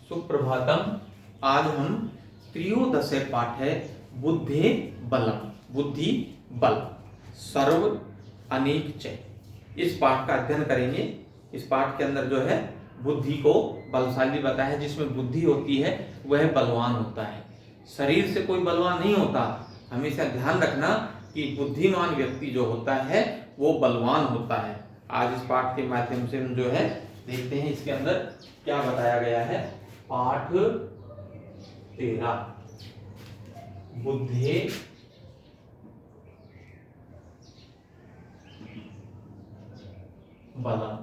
सुप्रभातम। आज हम त्रयोदश पाठ है बुद्धे बलम, बुद्धि बल सर्व अनेक च। इस पाठ का अध्ययन करेंगे। इस पाठ के अंदर जो है बुद्धि को बलशाली बताया है। जिसमें बुद्धि होती है वह बलवान होता है। शरीर से कोई बलवान नहीं होता। हमेशा ध्यान रखना कि बुद्धिमान व्यक्ति जो होता है वो बलवान होता है। आज इस पाठ के माध्यम से हम जो है देखते हैं इसके अंदर क्या बताया गया है। पाठ 13 बुद्धे बलम।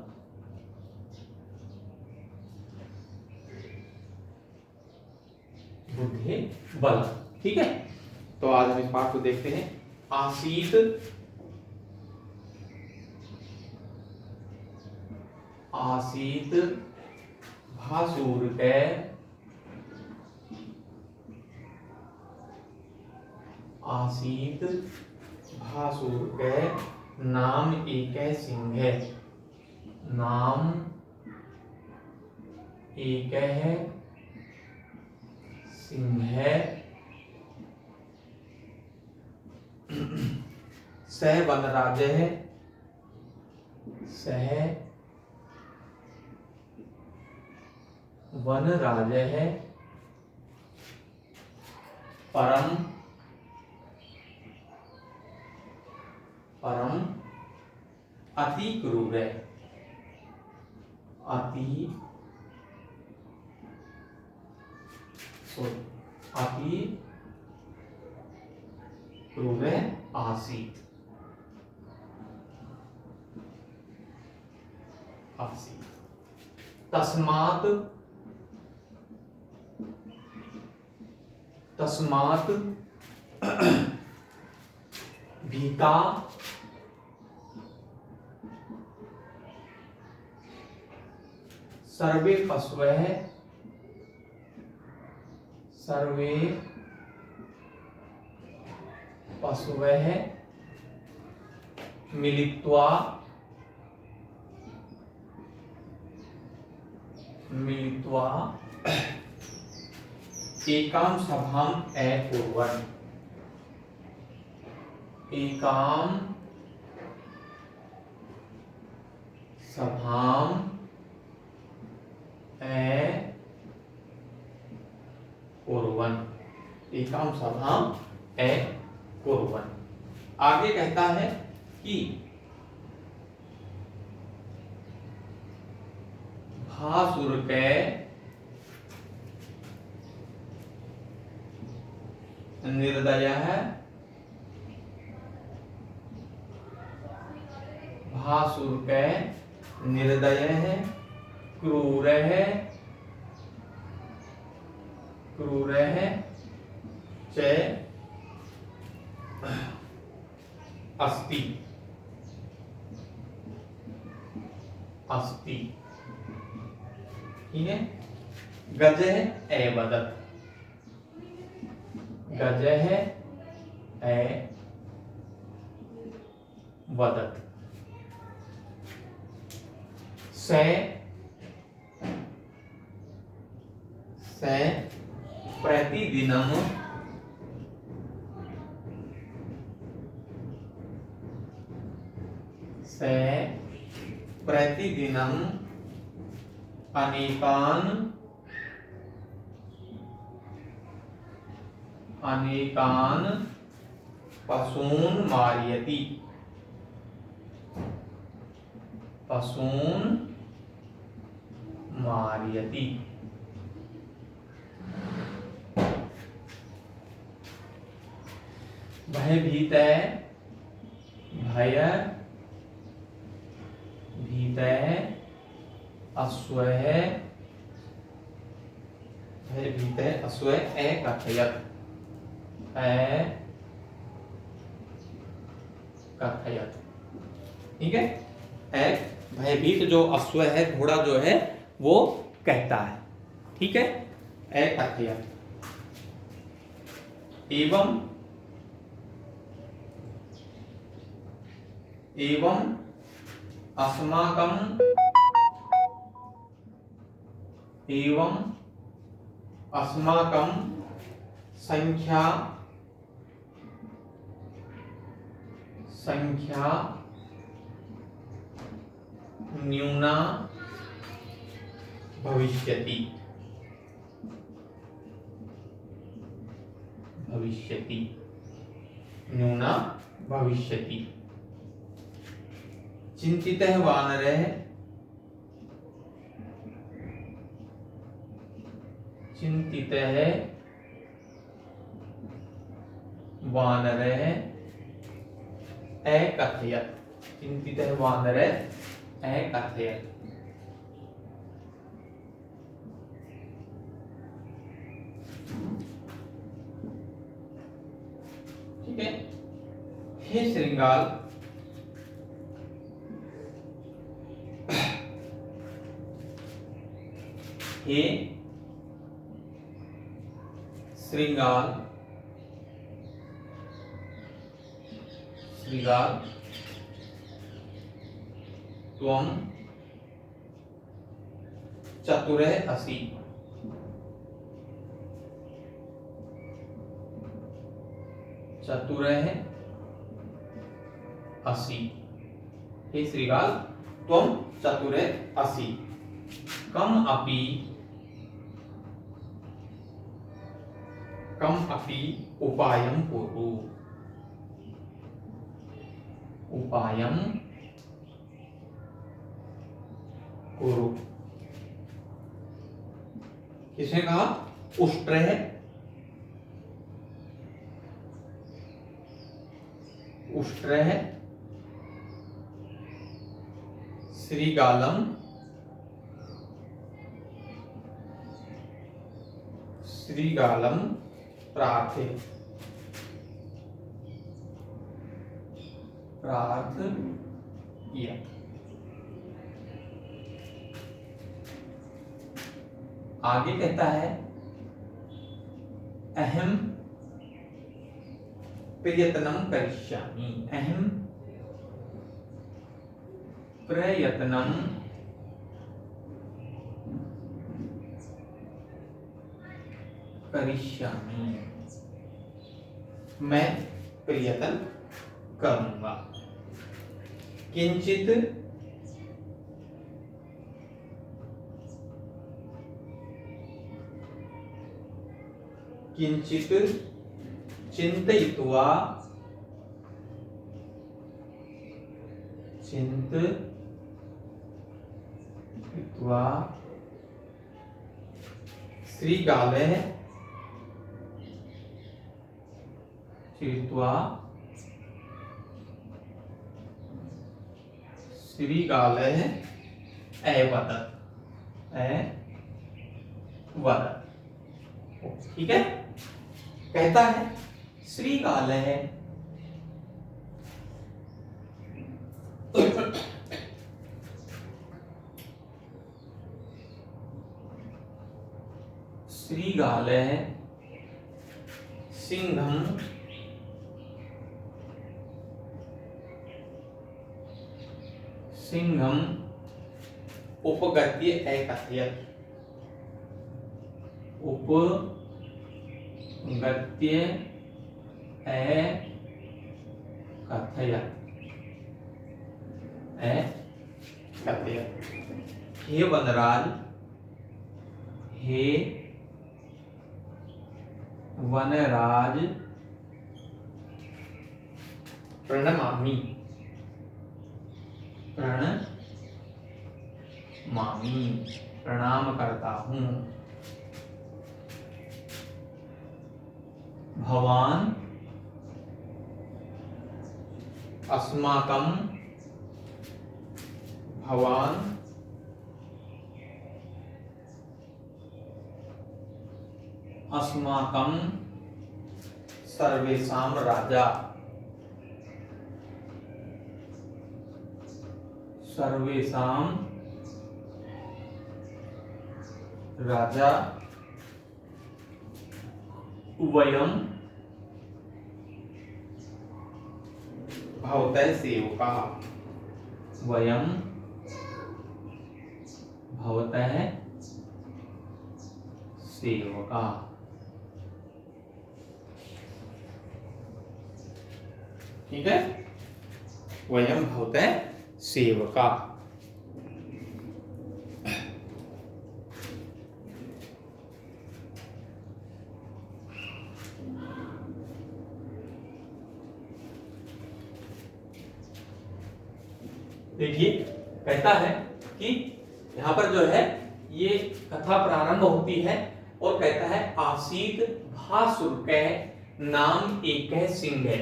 बुद्धे बलम, ठीक है। तो आज हम इस पाठ को देखते हैं। आसीत आसीत भासुर के आसीत भासुर के नाम एक सिंह है। नाम एक है सिंह है। सह वनराज है। सह वनराज है। परम परम अति क्रूर है। अति क्रूर है। आसीत आसीत तस्मात् तस्मात् भीता सर्वे पशवः सर्वे पशवः मिलित्वा एकाम सभाम अकुर्वन्। एकाम सभाम अकुर्वन्। एकाम सभाम अकुर्वन्। आगे कहता है कि भासुर के निर्दय है। भासुर के निर्दय है। क्रूर है। क्रूर है। च अस्ति अस्ति, ठीक है। गज है एवदत्। गज है एवदत्। से प्रतिदिनम से प्रतिदिनम अनेकान पशून मारयति। पशून मारयति। भयभीत अश्वः भयभीत अश्वः कथयत्। ठीक है। भयभीत जो अश्व है, घोड़ा जो है वो कहता है, ठीक है। कथयत्। एवं अस्माकं अस्माकं संख्या न्यूना भविष्यति। न्यूना भविष्यति। चिंतितः वानरः अकथयत्। ठीक है। हे श्रृंगाल, हे श्रृंगाल, त्वं चतुरः असि। हे श्रृंगाल, त्वं चतुरः असि। कम अपि उपायं कुरु। किसने कहा? उष्ट्रः श्रीगालं प्रार्थय। आगे कहता है अहम प्रयत्नं करिष्यामि। मैं प्रयत्न करूंगा। किंचित चिंतयित्वा श्रीगालः अवदत्। ठीक है। कहता है श्रीगालः सिंहम् उपगत्य अकथयत्। हे वनराज, प्रणमामि। प्रणाम करता हूं। भवान अस्माकं सर्वेषां राजा। वयं भवतः सेवकाः। सेवका। ठीक है, वयम भवते सेवका। देखिए कहता है कि यहां पर जो है ये कथा प्रारंभ होती है और कहता है आसीत भासुर नाम एक सिंह है।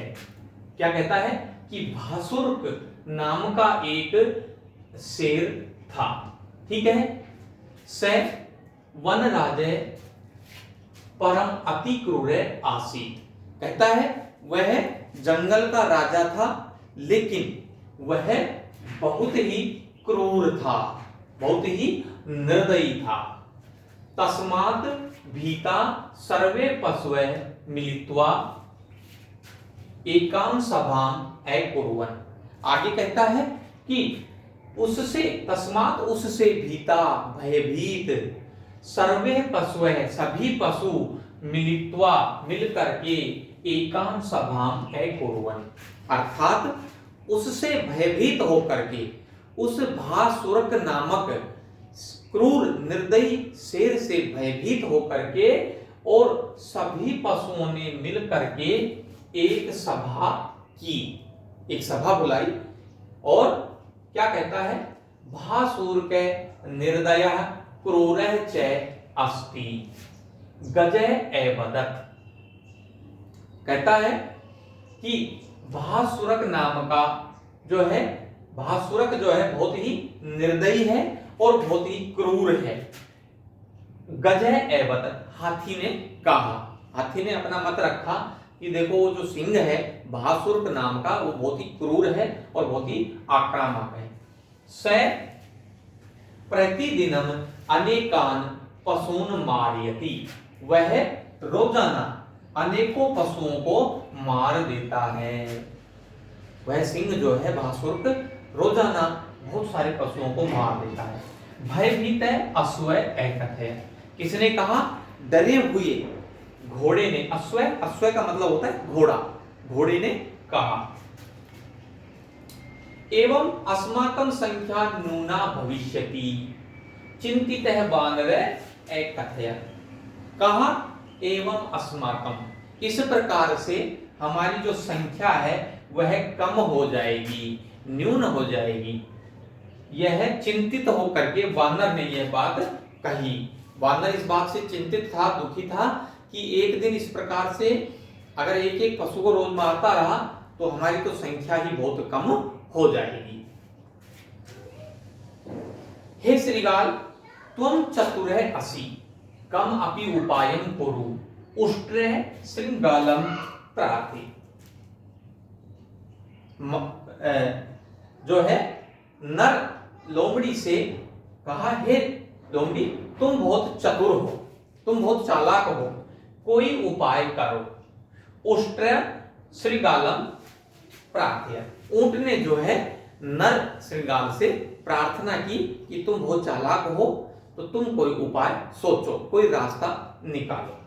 क्या कहता है कि भासुर नाम का एक शेर था। ठीक है, स वन राजे परम अति क्रूर आसीत। कहता है वह जंगल का राजा था, लेकिन वह बहुत ही क्रूर था, बहुत ही निर्दयी था। तस्मात् भीता सर्वे पशवे मिलित्वा एकाम सभाम अकुर्वन्। आगे कहता है कि उससे, तस्मात् उससे भीता भयभीत, सर्वे पशवे सभी पशु मिलित्वा मिलकर के एकाम सभाम अकुर्वन्, अर्थात उससे भयभीत होकर के, उस भासुरक नामक क्रूर निर्दयी शेर से भयभीत होकर के, और सभी पशुओं ने मिल करके एक सभा की, एक सभा बुलाई। और क्या कहता है, भासुर के निर्दय क्रूर च अस्ति गजय एवदत्। कहता है कि भासुरक नाम का जो है, भासुरक जो है बहुत ही निर्दयी है और बहुत ही क्रूर है। गजय एवदत्, हाथी ने कहा, हाथी ने अपना मत रखा कि देखो वो जो सिंह है भासुरक नाम का, वो बहुत ही क्रूर है और बहुत ही आक्रामक है। स प्रतिदिनम अनेकान पशून मारयति, वह रोजाना अनेकों पशुओं को मार देता है। वह सिंह जो है भासुरक रोजाना बहुत सारे पशुओं को मार देता है। भयभीत अश्वय एकथय, किसने कहा, डरे हुए घोड़े ने, अश्वय, अश्वय का मतलब होता है घोड़ा, घोड़े ने कहा। एवं अस्माकं संख्या नूना भविष्यति चिंतितः वानर एकथय। कहा एवं अस्माकं, इस प्रकार से हमारी जो संख्या है वह कम हो जाएगी, न्यून हो जाएगी। यह चिंतित होकर के वानर ने यह बात कही। वानर इस बात से चिंतित था, दुखी था कि एक दिन इस प्रकार से अगर एक एक पशु को रोज मारता रहा तो हमारी तो संख्या ही बहुत कम हो जाएगी। हे श्रीगाल, त्वं चतुरः असि, कम अपि उपायं कुरु, उष्ट्रे श्रृंगालम प्रार्थि। जो है नर लोमड़ी से कहा, हे लोमड़ी तुम बहुत चतुर हो, तुम बहुत चालाक हो, कोई उपाय करो। उष्ट्र श्रृंगालम प्रार्थ्य, ऊंट ने जो है नर श्रृंगाल से प्रार्थना की कि तुम बहुत चालाक हो तो तुम कोई उपाय सोचो, कोई रास्ता निकालो।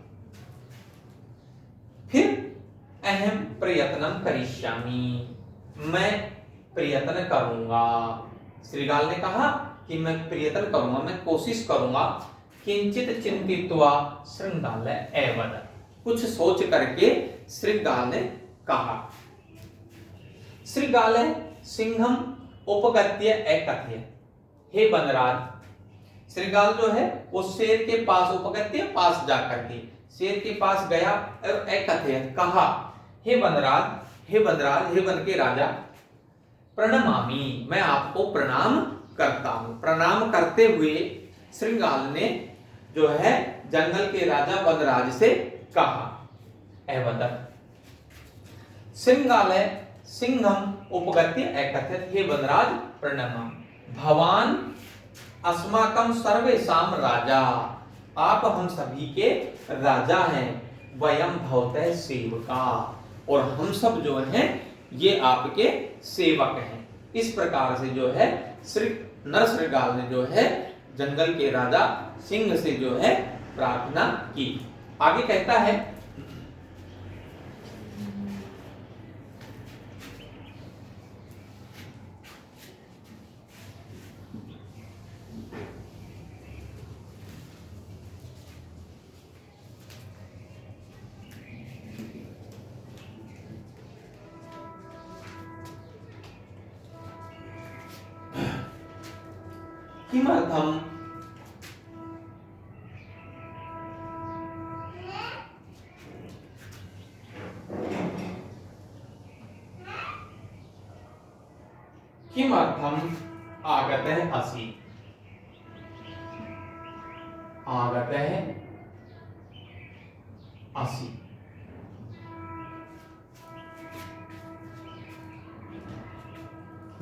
फिर अहम प्रयत्नम करिष्यामि, मैं प्रयत्न करूंगा। श्रीगाल ने कहा कि मैं प्रयत्न करूंगा, मैं कोशिश करूंगा। किंचित चिंतित्वा श्रृंगाल एवद, कुछ सोच करके श्रृंगाल ने कहा। श्रृंगाल सिंहम उपगत्य एकथ्य, हे वनराज। श्रृंगाल जो है वो शेर के पास, उपगत्य पास जाकर के शेर के पास गया और एकथ्य कहा, हे वनराज, हे वनराज, हे वन के राजा, प्रणमामि, मैं आपको प्रणाम करता हूं। प्रणाम करते हुए श्रृंगाल ने जो है जंगल के राजा वनराज से कहा। एवदत् श्रृंगाल सिंहम उपगत्य एकथ्य, हे वनराज प्रणमामि, भवान अस्माकं सर्वेषां राजा, आप हम सभी के राजा हैं। वयम भवतः सेवका, और हम सब जो हैं ये आपके सेवक हैं। इस प्रकार से जो है नर श्रृंगाल ने जो है जंगल के राजा सिंह से जो है प्रार्थना की। आगे कहता है किमर्थम किमर्थम आगतः असि, आगतः असि।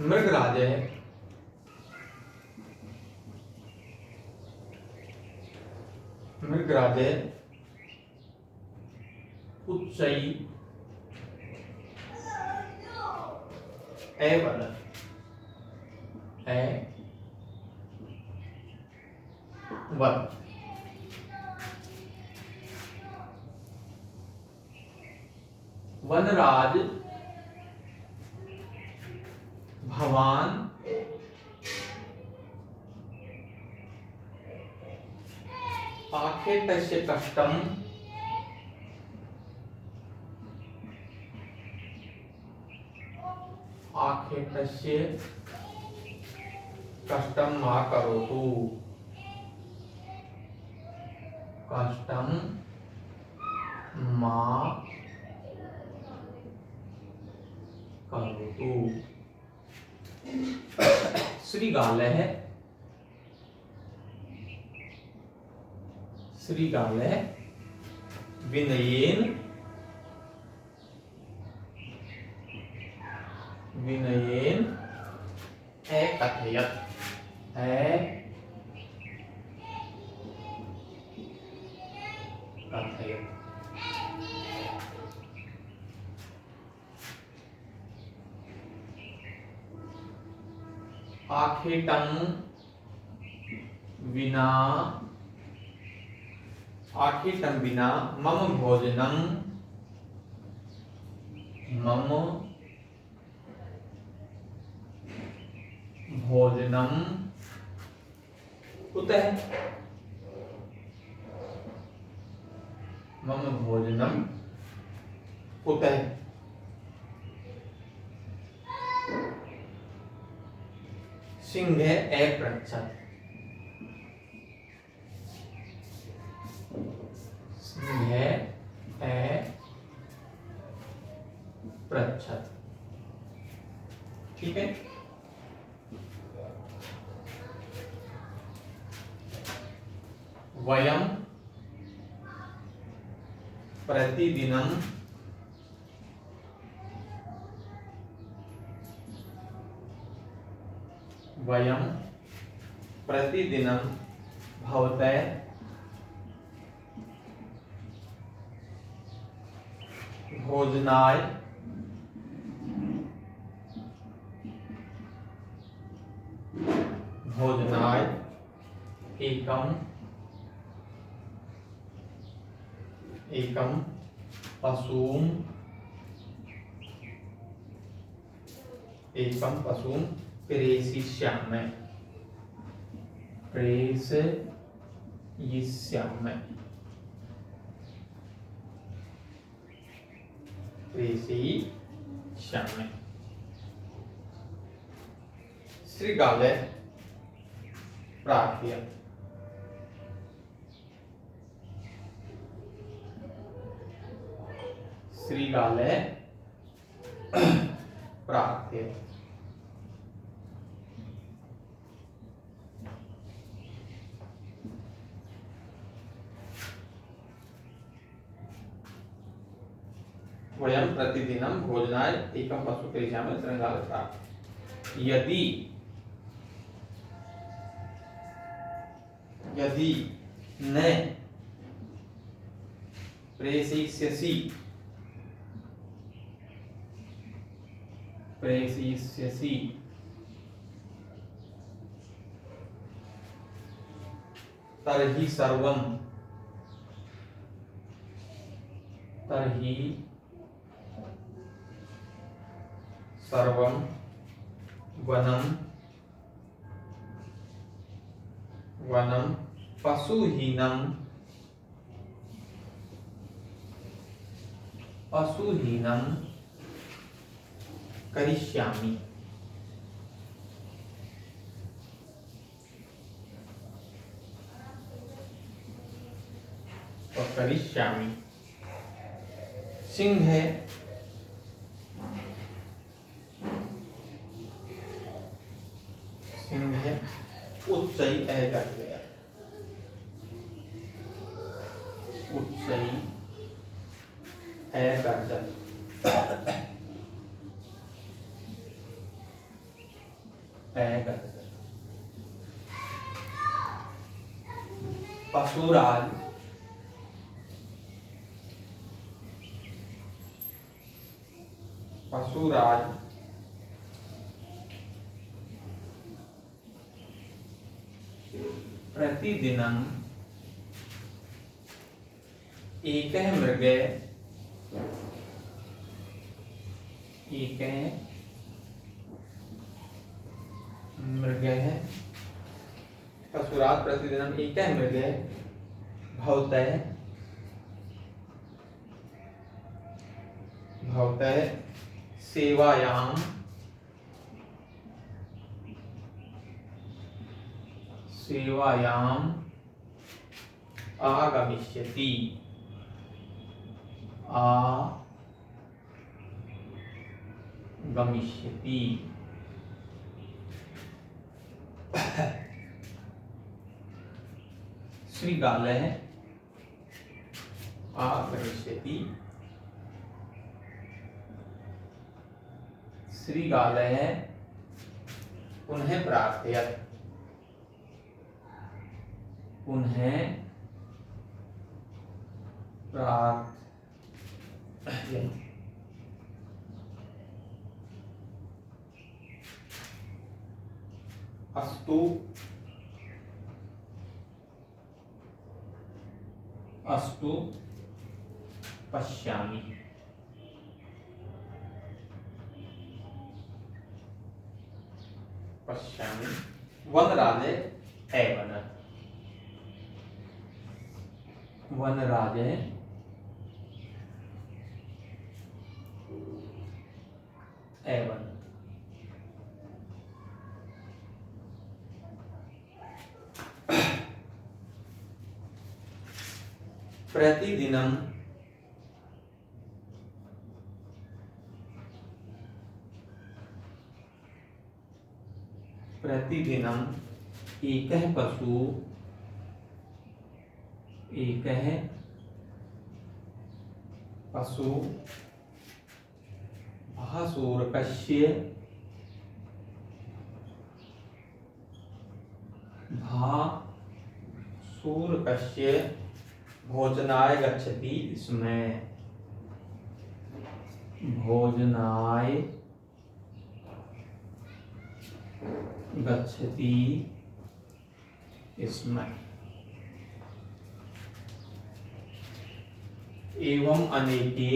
मृगराजः मृगराजः उच्चै एवद वद। वनराज भवान आखेटस्य कष्टम आखेटस्य कष्टम मा करोतु, कष्टम मा करोतु। श्रीगालः श्रीगालः विनयेन विनयेन अकथयत् अकथयत्। आखेटं विना आखेटं विना मम भोजनं मम भोजनं कुतः मम भोजनं कुतः। सिंह अपृच्छत् सिंह अपृच्छत्। ठीक है। वयं प्रतिदिनं वयं प्रतिदिनं भवतः भोजनाय भोजनाय एकं पशुं प्रेषयिष्यामि प्रेषयिष्यामि। श्रीगालः प्रार्थयत् श्रीगालः प्रार्थयत्। वयं प्रतिदिनं भोजनाय एकं पशुं प्रेषयामि। श्रीगालः प्रार्थयत्। यदि न प्रेषयिष्यसि तर्हि सर्वं तर्हि सर्वं वनं पशुहीनं करिष्यामि। और करिष्यामि सिंह है, उच्चई ए कर गया, उच्चई ए गर्जन, ए गर्जन। पशुराज प्रतिदिनं एकः मृगे पशुराज प्रतिदिनं एकः मृगे भवतः सेवायाम् आगमिष्यति। श्रीगालः आगमिष्यति, श्रीगालः पुनः प्रार्थयत्, अस्तु पश्यामि। वनराजे एवं प्रतिदिनं एकः पशु भासूरकस्य भोजनाय गच्छति स्म। एवं अनेके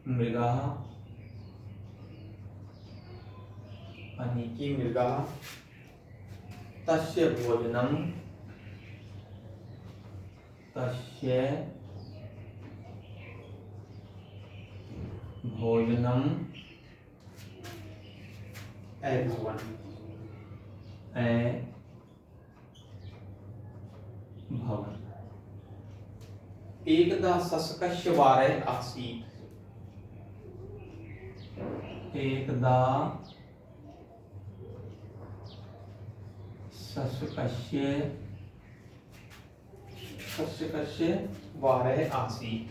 मृगाः तस्य भोजनं अभवन्। एकदा शशकस्य वारः आसीत्। शशकस्य वारः आसीत्।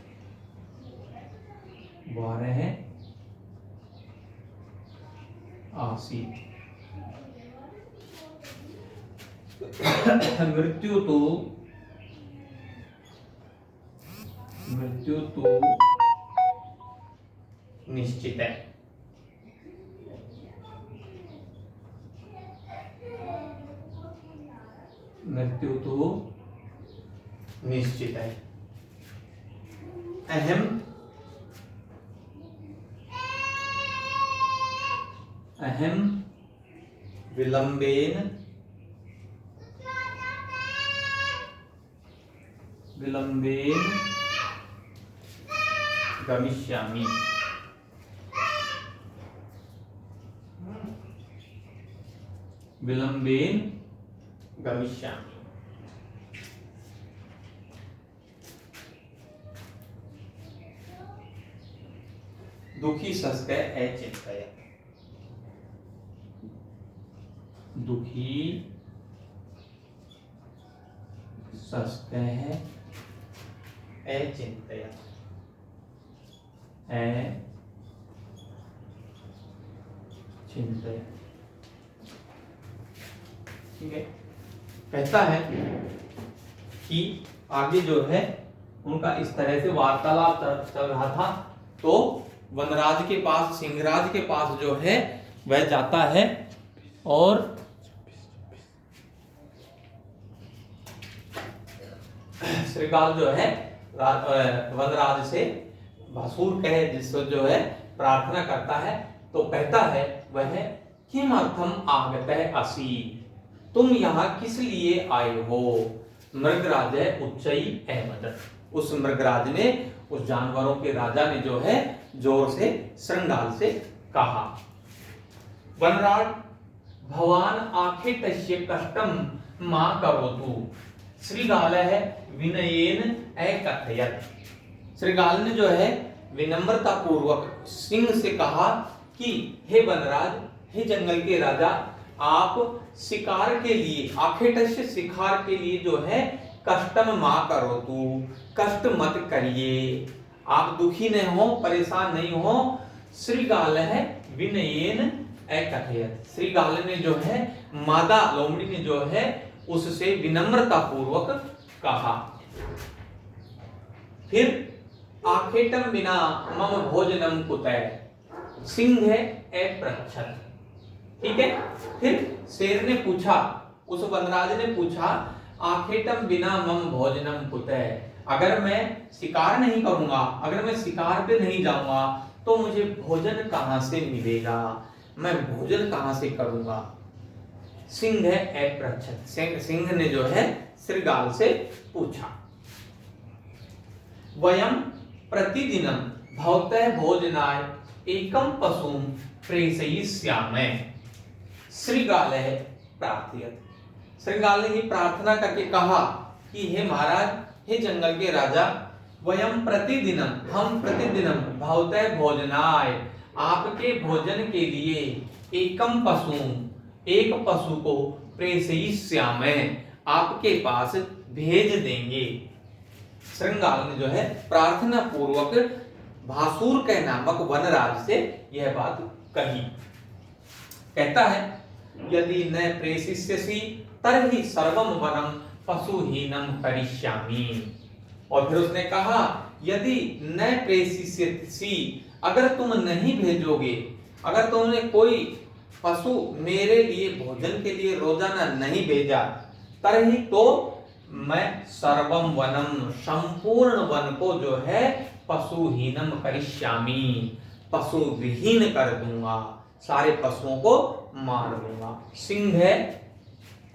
मृत्यु मृत्यु तो निश्चित है। मृत्यु तो निश्चित है। अहम विलंबेन गमिष्यामि। विलंबेन गमिष्यामि। दुखी सस्ते अचिंतय। दुखी सस्ते अचिंतय। चिंतय। ठीक है। कहता है कि आगे जो है उनका इस तरह से वार्तालाप चल रहा था, तो वनराज के पास, सिंहराज के पास जो है वह जाता है और श्रीकाल जो है वनराज से भासुर कहे जिसको जो है प्रार्थना करता है, तो कहता है वह किमर्थम आगतः असि, तुम यहाँ किस लिए आए हो। मृगराज उच्चई अहमद, उस मृगराज ने, उस जानवरों के राजा ने जो है जोर से श्रृंगाल से कहा, वनराज भवान आखेटस्य कष्टम मा करोतु। श्रीगालः विनयेन अकथयत्। श्रीगाल ने जो है विनम्रता पूर्वक सिंह से कहा कि हे वनराज, हे जंगल के राजा, आप शिकार के लिए, आखेटस्य शिकार के लिए जो है कष्टम मा करोतु, कष्ट मत करिए, आप दुखी नहीं हो, परेशान नहीं हो। श्रीगालः विनयेन अकथयत्। श्रीगाल ने जो है, मादा लोमड़ी ने जो है उससे विनम्रता पूर्वक कहा। फिर आखेटम बिना मम भोजनम कुतः। सिंह है अपृच्छत्। ठीक है। फिर शेर ने पूछा, उस वनराज ने पूछा, आखेटम बिना मम भोजनम कुतः, अगर मैं शिकार नहीं करूंगा, अगर मैं शिकार पे नहीं जाऊंगा तो मुझे भोजन कहां से मिलेगा, मैं भोजन कहां से करूंगा। सिंह है अपृच्छत्। सिंह ने जो है श्रीगाल से पूछा, वयम प्रतिदिनम भवतः भोजनाय एकम पशुम प्रेषयिष्यामि। श्रीगालः प्रार्थयत्। श्रीगाल ने ही प्रार्थना करके कहा कि हे महाराज, हे जंगल के राजा, वयम प्रतिदिनम, हम प्रतिदिनम भवतः भोजनाय, आपके भोजन के लिए एकम पशुम, एक पशु को प्रेषयिष्यामि, आपके पास भेज देंगे। श्रृंगाल ने जो है प्रार्थना पूर्वक भासुर के नामक वनराज से यह बात कही। कहता है, यदि न प्रेषयिष्यसि तर्हि सर्वम वनम पशुहीनम करिष्यामि। और फिर उसने कहा, यदि न प्रेषयिष्यसि, अगर तुम नहीं भेजोगे, अगर तुमने कोई पशु मेरे लिए भोजन के लिए रोजाना नहीं भेजा, तरही तो मैं सर्वम वनम, संपूर्ण वन को जो है पशुहीनम करिष्यामि, पशु विहीन कर दूंगा, सारे पशुओं को मार दूंगा। सिंह है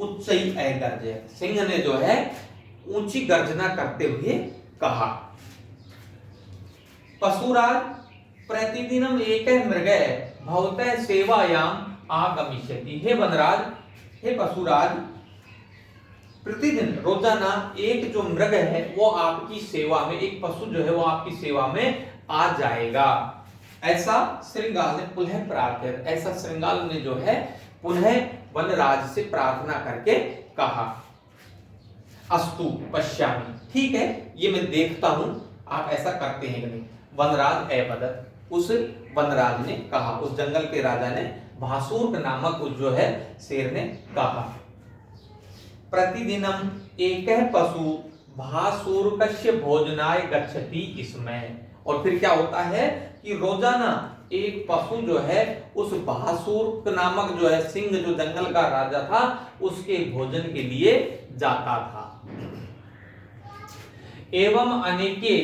उच्चई अगर्जय। सिंह ने जो है ऊंची गर्जना करते हुए कहा, पशुराज प्रतिदिनम एक मृग भवतः सेवायाम आगमिष्यति। हे वनराज, हे पशुराज, प्रतिदिन रोजाना एक जो मृग है वो आपकी सेवा में, एक पशु जो है वो आपकी सेवा में आ जाएगा। ऐसा श्रृंगाल ने पुनः प्रार्थना, ऐसा श्रृंगाल ने जो है पुनः वनराज से प्रार्थना करके कहा, अस्तु पश्यामि। ठीक है, ये मैं देखता हूं आप ऐसा करते हैं कि नहीं। वनराज अपदत्। उस वनराज ने कहा, उस जंगल के राजा ने, भासुर नामक उस जो है शेर ने कहा, प्रतिदिनम एक पशु भासूरकस्य भोजनाय गच्छति इसमें। और फिर क्या होता है कि रोजाना एक पशु जो है उस भासूर नामक जो है सिंह जो जंगल का राजा था उसके भोजन के लिए जाता था। एवं अनेके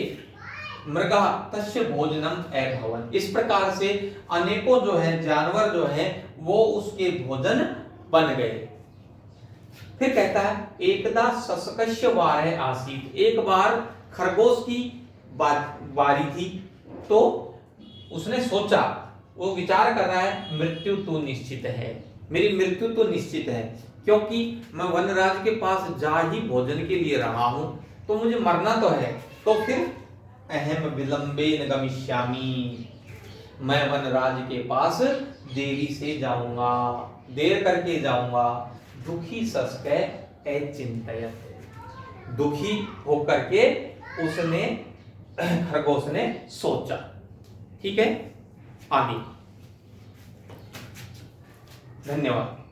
मृगा तस्य भोजनम अभवन्। इस प्रकार से अनेकों जो है जानवर जो है वो उसके भोजन बन गए। फिर कहता है एकदा शशकस्य वारः आसीत्। एक बार खरगोश की बारी थी तो उसने सोचा, वो विचार कर रहा है मृत्यु तो निश्चित है, मेरी मृत्यु तो निश्चित है, क्योंकि मैं वनराज के पास जा ही भोजन के लिए रहा हूं तो मुझे मरना तो है। तो फिर अहम विलंबेन गमिष्यामि, मैं वनराज के पास देरी से जाऊंगा, देर करके जाऊंगा। दुखी शशकै अचिंतयत्। दुखी होकर के उसने खरगोश ने सोचा। ठीक है, आगे। धन्यवाद।